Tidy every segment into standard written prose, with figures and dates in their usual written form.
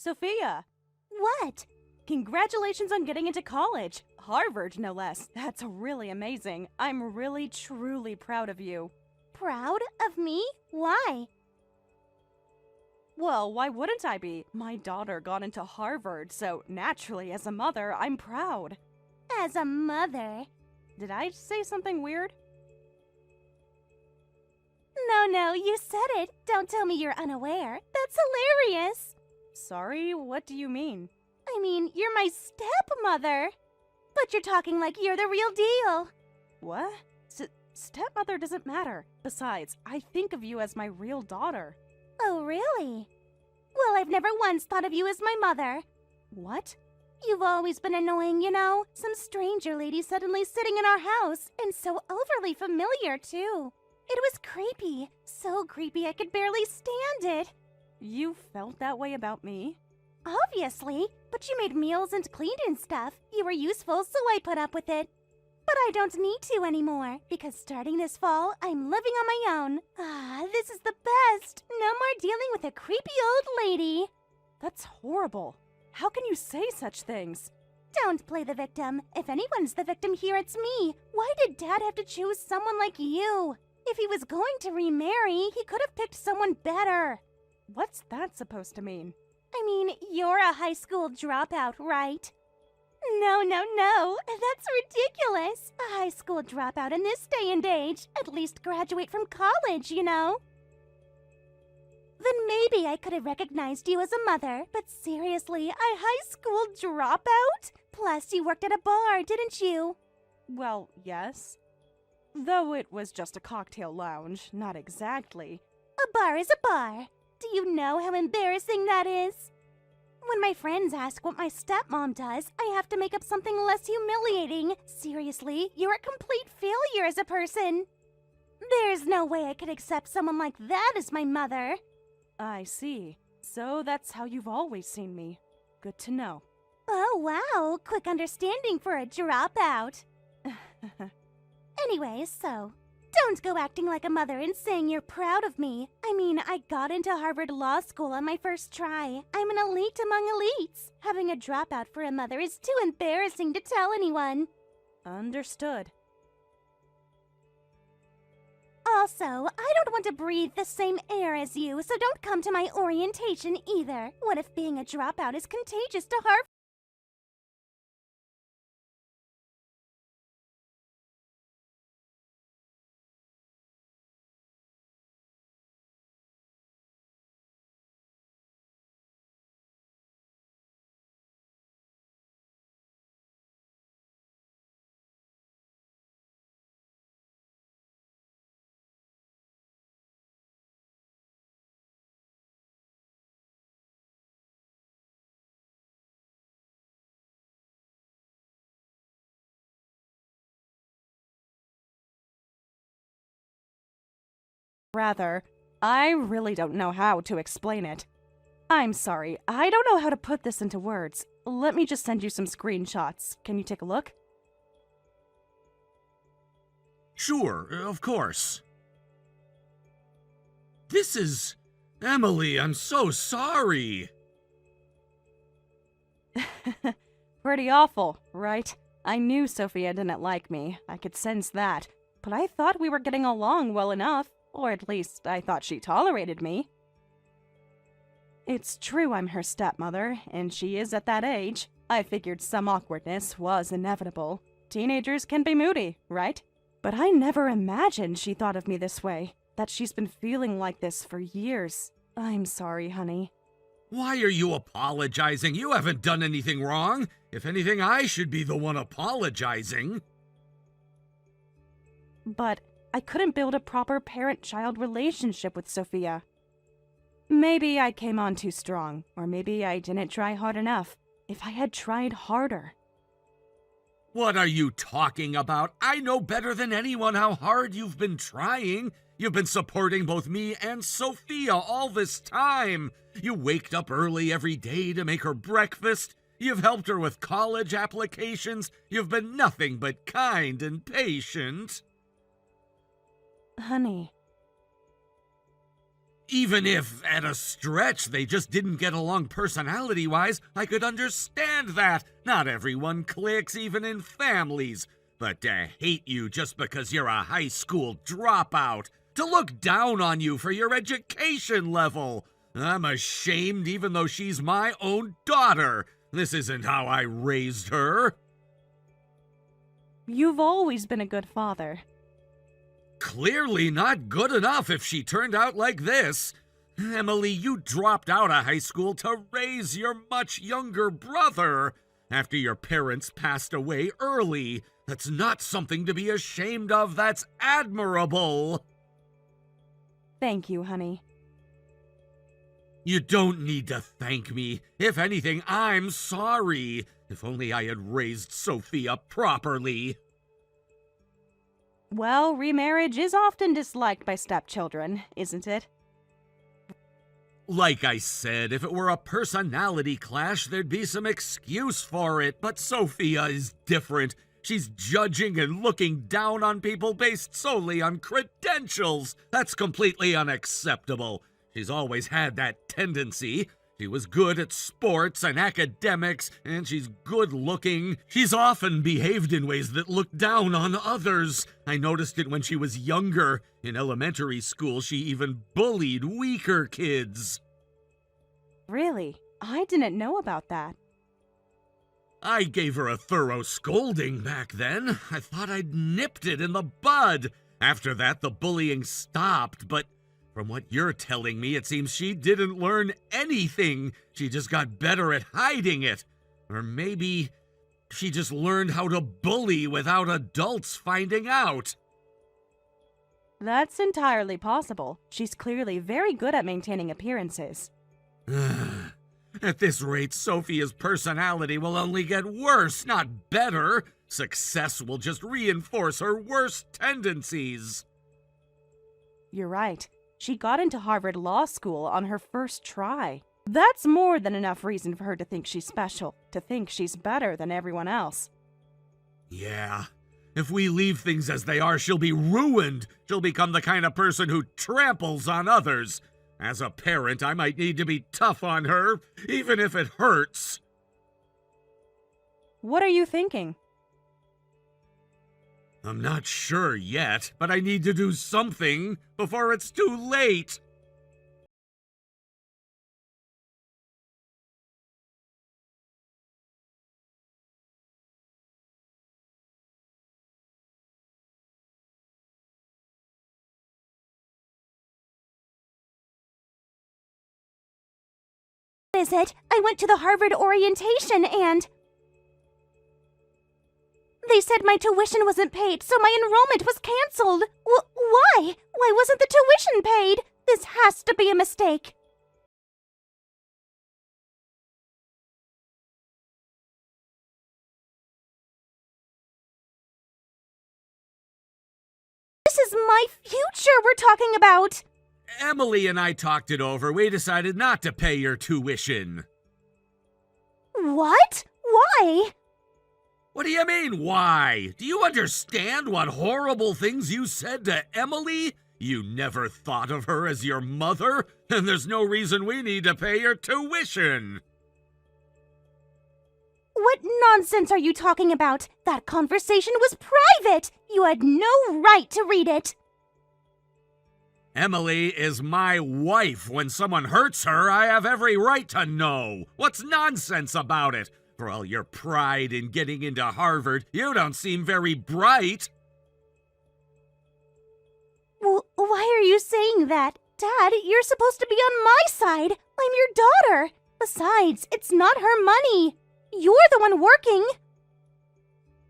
Sophia! What? Congratulations on getting into college! Harvard, no less. That's really amazing. I'm really, truly proud of you. Proud of me? Why? Well, why wouldn't I be? My daughter got into Harvard, so naturally, as a mother, I'm proud. As a mother. Did I say something weird? No, you said it. Don't tell me you're unaware. That's hilarious. Sorry, what do you mean? I mean, you're my stepmother. But you're talking like you're the real deal. What? Stepmother doesn't matter. Besides, I think of you as my real daughter. Oh, really? Well, I've never once thought of you as my mother. What? You've always been annoying, you know? Some stranger lady suddenly sitting in our house, and so overly familiar, too. It was creepy. So creepy I could barely stand it. You felt that way about me? Obviously, but you made meals and cleaned and stuff. You were useful, so I put up with it. But I don't need to anymore, because starting this fall, I'm living on my own. This is the best. No more dealing with a creepy old lady. That's horrible. How can you say such things? Don't play the victim. If anyone's the victim here, it's me. Why did Dad have to choose someone like you? If he was going to remarry, he could have picked someone better. What's that supposed to mean? I mean, you're a high school dropout, right? No, that's ridiculous. A high school dropout in this day and age. At least graduate from college, you know? Then maybe I could have recognized you as a mother, but seriously, a high school dropout? Plus, you worked at a bar, didn't you? Well, yes. Though it was just a cocktail lounge, not exactly. A bar is a bar. Do you know how embarrassing that is? When my friends ask what my stepmom does, I have to make up something less humiliating. Seriously, you're a complete failure as a person. There's no way I could accept someone like that as my mother. I see. So that's how you've always seen me. Good to know. Oh, wow. Quick understanding for a dropout. Anyway, so, don't go acting like a mother and saying you're proud of me. I mean, I got into Harvard Law School on my first try. I'm an elite among elites. Having a dropout for a mother is too embarrassing to tell anyone. Understood. Also, I don't want to breathe the same air as you, so don't come to my orientation either. What if being a dropout is contagious to Harvard? Rather, I really don't know how to explain it. I'm sorry, I don't know how to put this into words. Let me just send you some screenshots. Can you take a look? Sure, of course. This is... Emily, I'm so sorry. Pretty awful, right? I knew Sophia didn't like me. I could sense that. But I thought we were getting along well enough. Or at least, I thought she tolerated me. It's true I'm her stepmother, and she is at that age. I figured some awkwardness was inevitable. Teenagers can be moody, right? But I never imagined she thought of me this way. That she's been feeling like this for years. I'm sorry, honey. Why are you apologizing? You haven't done anything wrong. If anything, I should be the one apologizing. But I couldn't build a proper parent-child relationship with Sophia. Maybe I came on too strong, or maybe I didn't try hard enough. If I had tried harder... What are you talking about? I know better than anyone how hard you've been trying. You've been supporting both me and Sophia all this time. You waked up early every day to make her breakfast. You've helped her with college applications. You've been nothing but kind and patient. Honey. Even if, at a stretch, they just didn't get along personality-wise, I could understand that. Not everyone clicks, even in families. But to hate you just because you're a high school dropout, to look down on you for your education level. I'm ashamed even though she's my own daughter. This isn't how I raised her. You've always been a good father. Clearly not good enough if she turned out like this. Emily, you dropped out of high school to raise your much younger brother after your parents passed away early. That's not something to be ashamed of. That's admirable. Thank you, honey. You don't need to thank me. If anything, I'm sorry. If only I had raised Sophia properly. Well, remarriage is often disliked by stepchildren, isn't it? Like I said, if it were a personality clash, there'd be some excuse for it. But Sophia is different. She's judging and looking down on people based solely on credentials. That's completely unacceptable. She's always had that tendency. She was good at sports and academics, and she's good-looking. She's often behaved in ways that look down on others. I noticed it when she was younger. In elementary school, she even bullied weaker kids. Really? I didn't know about that. I gave her a thorough scolding back then. I thought I'd nipped it in the bud. After that, the bullying stopped, but from what you're telling me, it seems she didn't learn anything. She just got better at hiding it. Or maybe she just learned how to bully without adults finding out. That's entirely possible. She's clearly very good at maintaining appearances. At this rate, Sophia's personality will only get worse, not better. Success will just reinforce her worst tendencies. You're right. She got into Harvard Law School on her first try. That's more than enough reason for her to think she's special, to think she's better than everyone else. Yeah. If we leave things as they are, she'll be ruined. She'll become the kind of person who tramples on others. As a parent, I might need to be tough on her, even if it hurts. What are you thinking? I'm not sure yet, but I need to do something before it's too late. What is it? I went to the Harvard orientation and they said my tuition wasn't paid, so my enrollment was canceled. Why? Why wasn't the tuition paid? This has to be a mistake. This is my future we're talking about. Emily and I talked it over. We decided not to pay your tuition. What? Why? What do you mean, why? Do you understand what horrible things you said to Emily? You never thought of her as your mother, and there's no reason we need to pay your tuition. What nonsense are you talking about? That conversation was private! You had no right to read it! Emily is my wife. When someone hurts her, I have every right to know. What's nonsense about it? For all your pride in getting into Harvard, you don't seem very bright. Why are you saying that? Dad, you're supposed to be on my side. I'm your daughter. Besides, it's not her money. You're the one working.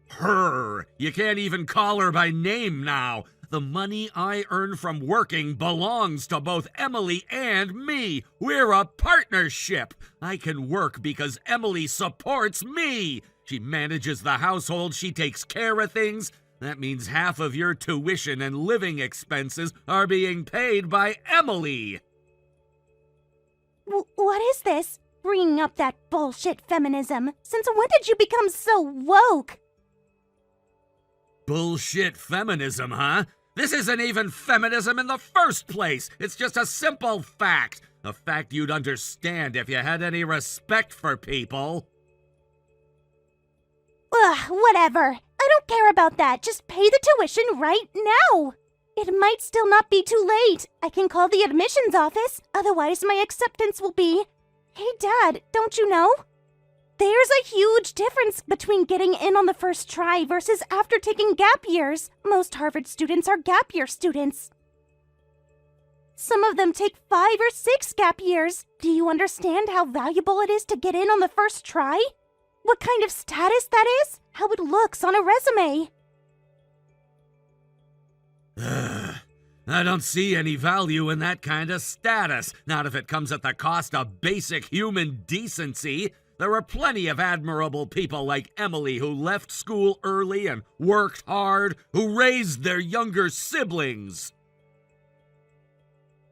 Her. You can't even call her by name now. The money I earn from working belongs to both Emily and me. We're a partnership. I can work because Emily supports me. She manages the household. She takes care of things. That means half of your tuition and living expenses are being paid by Emily. What is this? Bringing up that bullshit feminism. Since when did you become so woke? Bullshit feminism, huh? This isn't even feminism in the first place. It's just a simple fact. A fact you'd understand if you had any respect for people. Ugh, whatever. I don't care about that. Just pay the tuition right now. It might still not be too late. I can call the admissions office. Otherwise, my acceptance will be... Hey, Dad, don't you know? There's a huge difference between getting in on the first try versus after taking gap years. Most Harvard students are gap year students. Some of them take 5 or 6 gap years. Do you understand how valuable it is to get in on the first try? What kind of status that is? How it looks on a resume? I don't see any value in that kind of status, not if it comes at the cost of basic human decency. There are plenty of admirable people like Emily who left school early and worked hard, who raised their younger siblings.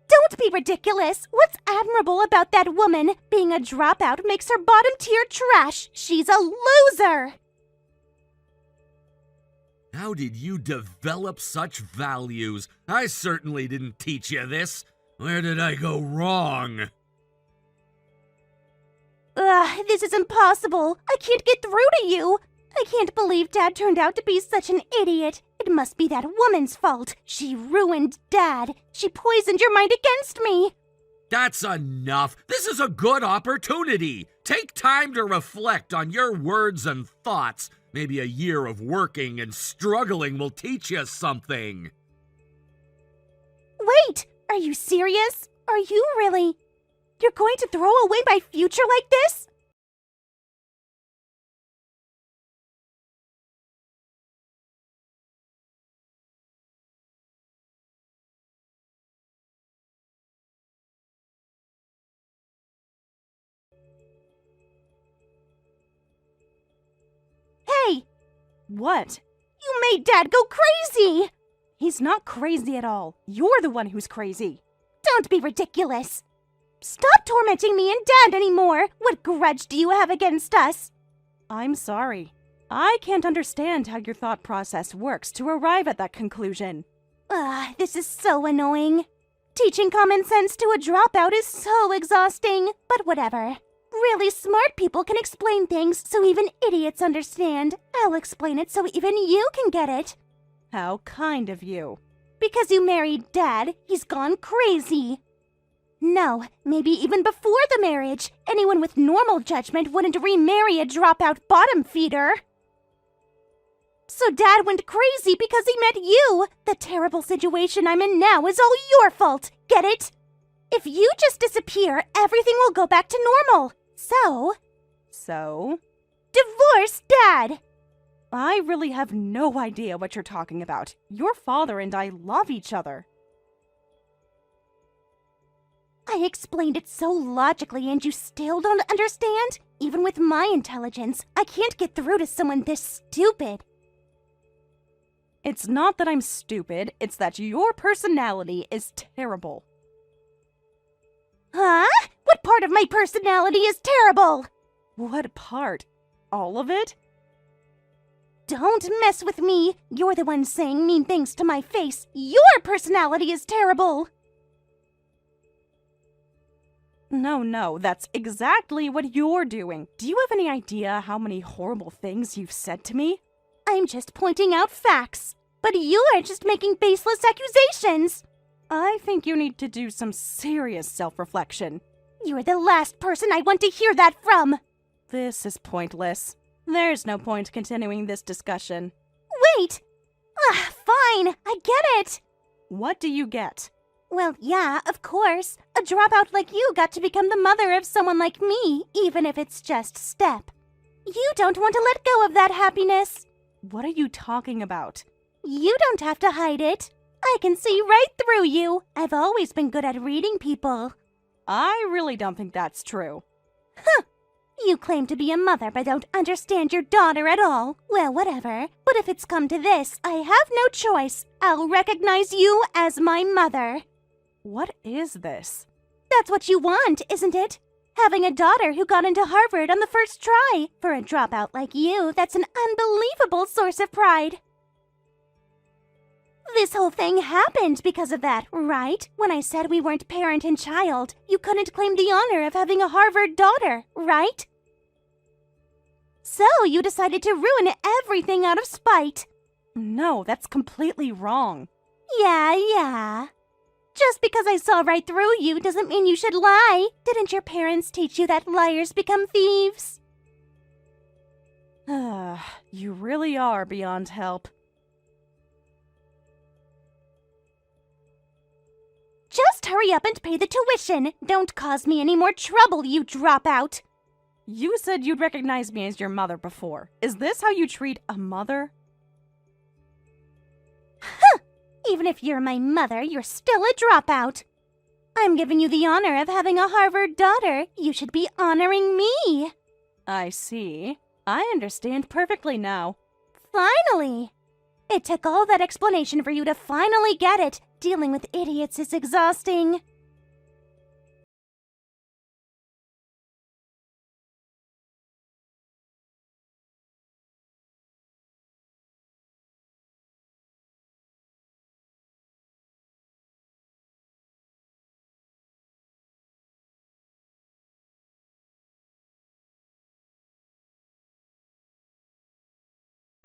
Don't be ridiculous. What's admirable about that woman? Being a dropout makes her bottom tier trash. She's a loser. How did you develop such values? I certainly didn't teach you this. Where did I go wrong? This is impossible. I can't get through to you. I can't believe Dad turned out to be such an idiot. It must be that woman's fault. She ruined Dad. She poisoned your mind against me. That's enough. This is a good opportunity. Take time to reflect on your words and thoughts. Maybe a year of working and struggling will teach you something. Wait, are you serious? Are you really? You're going to throw away my future like this? Hey! What? You made Dad go crazy! He's not crazy at all. You're the one who's crazy. Don't be ridiculous. Stop tormenting me and Dad anymore. What grudge do you have against us? I'm sorry. I can't understand how your thought process works to arrive at that conclusion. This is so annoying. Teaching common sense to a dropout is so exhausting, but whatever. Really smart people can explain things so even idiots understand. I'll explain it so even you can get it. How kind of you. Because you married Dad, he's gone crazy. No, maybe even before the marriage, anyone with normal judgment wouldn't remarry a dropout bottom feeder. So Dad went crazy because he met you. The terrible situation I'm in now is all your fault. Get it? If you just disappear, everything will go back to normal. So? Divorce Dad! I really have no idea what you're talking about. Your father and I love each other. I explained it so logically and you still don't understand? Even with my intelligence, I can't get through to someone this stupid. It's not that I'm stupid, it's that your personality is terrible. Huh? What part of my personality is terrible? What part? All of it? Don't mess with me. You're the one saying mean things to my face. Your personality is terrible. No, that's exactly what you're doing. Do you have any idea how many horrible things you've said to me? I'm just pointing out facts. But you are just making baseless accusations. I think you need to do some serious self-reflection. You're the last person I want to hear that from. This is pointless. There's no point continuing this discussion. Wait! Fine, I get it. What do you get? Well, yeah, of course. A dropout like you got to become the mother of someone like me, even if it's just Step. You don't want to let go of that happiness. What are you talking about? You don't have to hide it. I can see right through you. I've always been good at reading people. I really don't think that's true. Huh. You claim to be a mother but don't understand your daughter at all. Well, whatever. But if it's come to this, I have no choice. I'll recognize you as my mother. What is this? That's what you want, isn't it? Having a daughter who got into Harvard on the first try. For a dropout like you, that's an unbelievable source of pride. This whole thing happened because of that, right? When I said we weren't parent and child, you couldn't claim the honor of having a Harvard daughter, right? So you decided to ruin everything out of spite. No, that's completely wrong. Yeah. Just because I saw right through you doesn't mean you should lie. Didn't your parents teach you that liars become thieves? You really are beyond help. Just hurry up and pay the tuition. Don't cause me any more trouble, you dropout. You said you'd recognize me as your mother before. Is this how you treat a mother? Even if you're my mother, you're still a dropout. I'm giving you the honor of having a Harvard daughter. You should be honoring me. I see. I understand perfectly now. Finally! It took all that explanation for you to finally get it. Dealing with idiots is exhausting.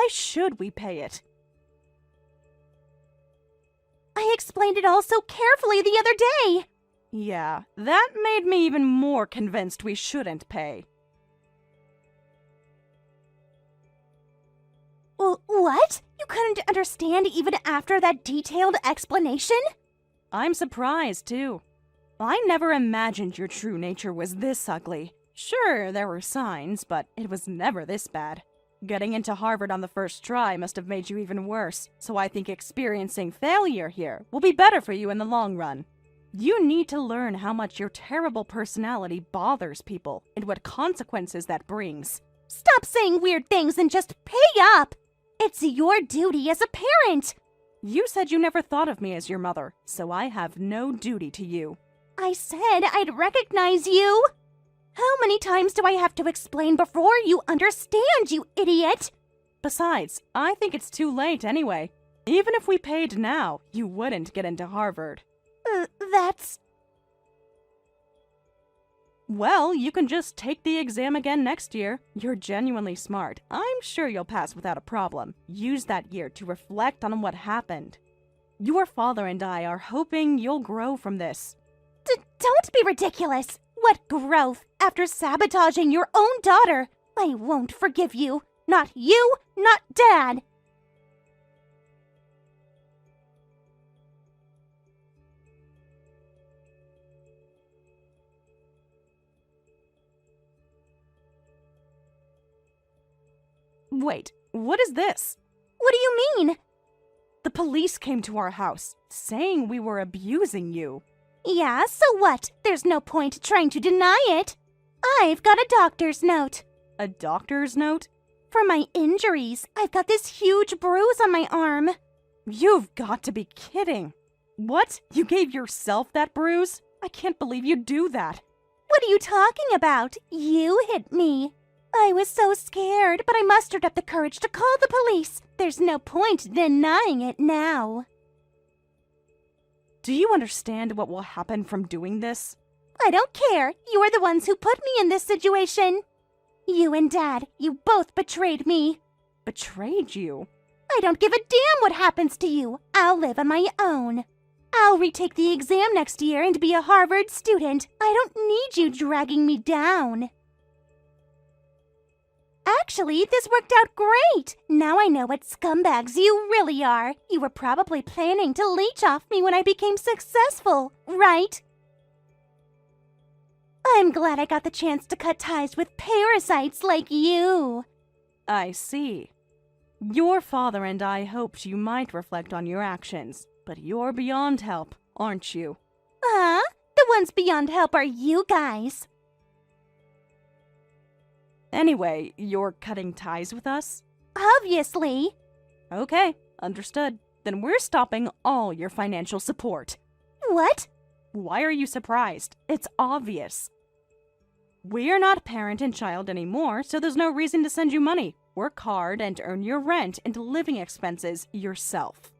Why should we pay it? I explained it all so carefully the other day. Yeah, that made me even more convinced we shouldn't pay. What? You couldn't understand even after that detailed explanation? I'm surprised, too. I never imagined your true nature was this ugly. Sure, there were signs, but it was never this bad. Getting into Harvard on the first try must have made you even worse, so I think experiencing failure here will be better for you in the long run. You need to learn how much your terrible personality bothers people and what consequences that brings. Stop saying weird things and just pay up! It's your duty as a parent! You said you never thought of me as your mother, so I have no duty to you. I said I'd recognize you! How many times do I have to explain before you understand, you idiot? Besides, I think it's too late anyway. Even if we paid now, you wouldn't get into Harvard. That's... Well, you can just take the exam again next year. You're genuinely smart. I'm sure you'll pass without a problem. Use that year to reflect on what happened. Your father and I are hoping you'll grow from this. Don't be ridiculous! What growth after sabotaging your own daughter? I won't forgive you. Not you, not Dad. Wait, what is this? What do you mean? The police came to our house, saying we were abusing you. Yeah, so what? There's no point trying to deny it. I've got a doctor's note. A doctor's note? For my injuries, I've got this huge bruise on my arm. You've got to be kidding. What? You gave yourself that bruise? I can't believe you'd do that. What are you talking about? You hit me. I was so scared, but I mustered up the courage to call the police. There's no point denying it now. Do you understand what will happen from doing this? I don't care. You're the ones who put me in this situation. You and Dad, you both betrayed me. Betrayed you? I don't give a damn what happens to you. I'll live on my own. I'll retake the exam next year and be a Harvard student. I don't need you dragging me down. Actually, this worked out great. Now I know what scumbags you really are. You were probably planning to leech off me when I became successful, right? I'm glad I got the chance to cut ties with parasites like you. I see. Your father and I hoped you might reflect on your actions, but you're beyond help, aren't you? Huh? The ones beyond help are you guys. Anyway, you're cutting ties with us? Obviously. Okay, understood. Then we're stopping all your financial support. What? Why are you surprised? It's obvious. We're not parent and child anymore, so there's no reason to send you money. Work hard and earn your rent and living expenses yourself.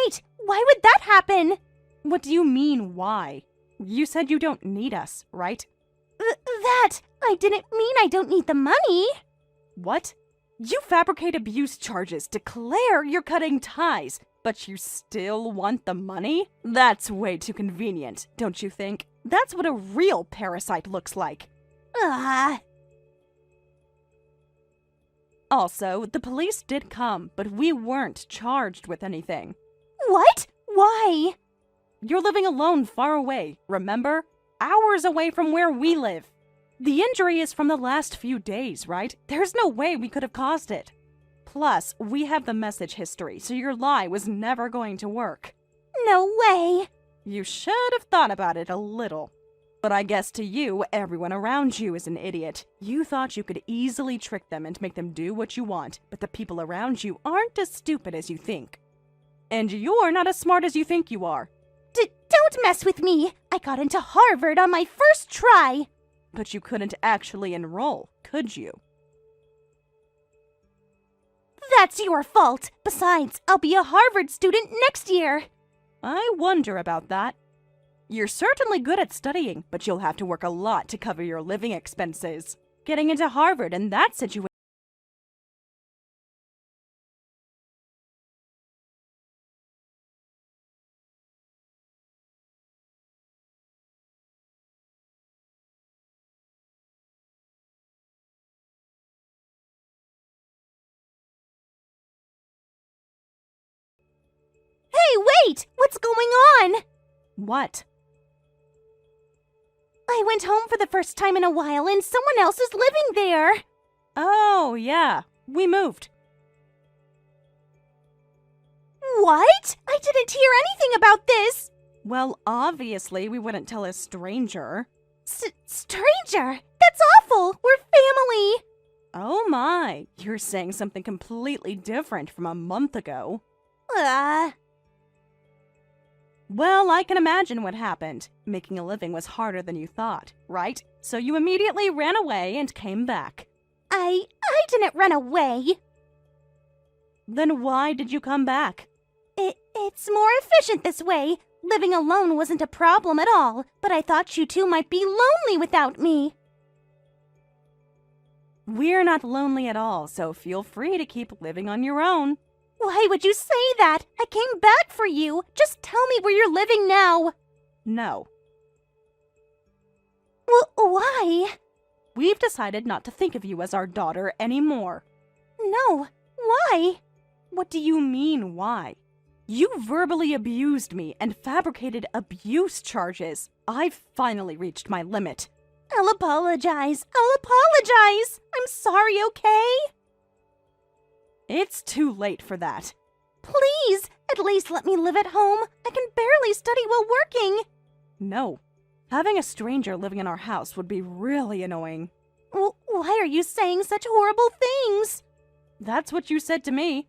Wait! Why would that happen? What do you mean, why? You said you don't need us, right? I didn't mean I don't need the money. What? You fabricate abuse charges, declare you're cutting ties, but you still want the money? That's way too convenient, don't you think? That's what a real parasite looks like. Also, the police did come, but we weren't charged with anything. What? Why? You're living alone far away, remember? Hours away from where we live. The injury is from the last few days, right? There's no way we could have caused it. Plus, we have the message history, so your lie was never going to work. No way. You should have thought about it a little. But I guess to you, everyone around you is an idiot. You thought you could easily trick them and make them do what you want, but the people around you aren't as stupid as you think. And you're not as smart as you think you are. Don't mess with me. I got into Harvard on my first try. But you couldn't actually enroll, could you? That's your fault. Besides, I'll be a Harvard student next year. I wonder about that. You're certainly good at studying, but you'll have to work a lot to cover your living expenses. Getting into Harvard in that situation. Hey, wait! What's going on? What? I went home for the first time in a while and someone else is living there. Oh, yeah. We moved. What? I didn't hear anything about this. Well, obviously, we wouldn't tell a stranger. Stranger? That's awful. We're family. Oh my, you're saying something completely different from a month ago. Well, I can imagine what happened. Making a living was harder than you thought, right? So you immediately ran away and came back. I didn't run away. Then why did you come back? It's more efficient this way. Living alone wasn't a problem at all, but I thought you two might be lonely without me. We're not lonely at all, so feel free to keep living on your own. Why would you say that? I came back for you. Just tell me where you're living now. No. Why? We've decided not to think of you as our daughter anymore. No. Why? What do you mean, why? You verbally abused me and fabricated abuse charges. I've finally reached my limit. I'll apologize. I'm sorry, okay? It's too late for that. Please, at least let me live at home. I can barely study while working. No. Having a stranger living in our house would be really annoying. Why are you saying such horrible things? That's what you said to me.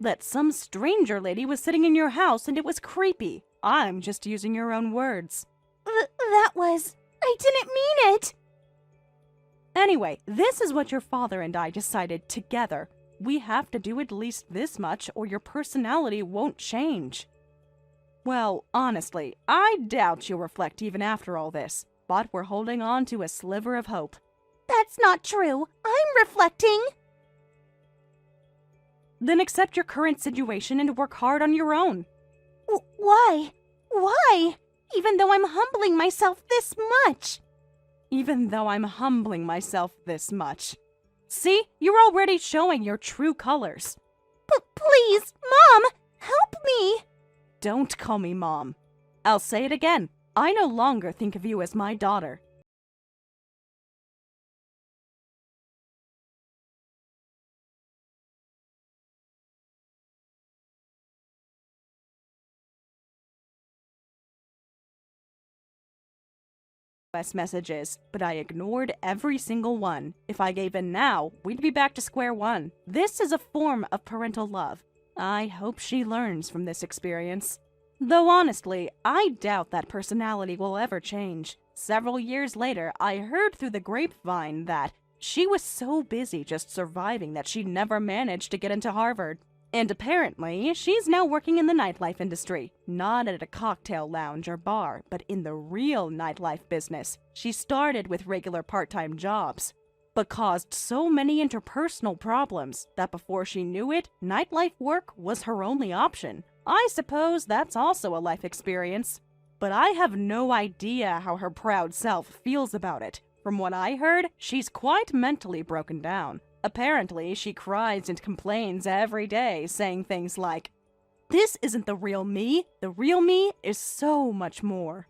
That some stranger lady was sitting in your house and it was creepy. I'm just using your own words. I didn't mean it. Anyway, this is what your father and I decided together. We have to do at least this much or your personality won't change. Well, honestly, I doubt you'll reflect even after all this, but we're holding on to a sliver of hope. That's not true. I'm reflecting. Then accept your current situation and work hard on your own. Why? Why? Even though I'm humbling myself this much. Even though I'm humbling myself this much. See, you're already showing your true colors. Please, Mom, help me. Don't call me Mom. I'll say it again. I no longer think of you as my daughter. Messages, but I ignored every single one. If I gave in now, we'd be back to square one. This is a form of parental love. I hope she learns from this experience. Though honestly, I doubt that personality will ever change. Several years later, I heard through the grapevine that she was so busy just surviving that she never managed to get into Harvard. And apparently, she's now working in the nightlife industry. Not at a cocktail lounge or bar, but in the real nightlife business. She started with regular part-time jobs, but caused so many interpersonal problems that before she knew it, nightlife work was her only option. I suppose that's also a life experience. But I have no idea how her proud self feels about it. From what I heard, she's quite mentally broken down. Apparently, she cries and complains every day, saying things like, "This isn't the real me. The real me is so much more."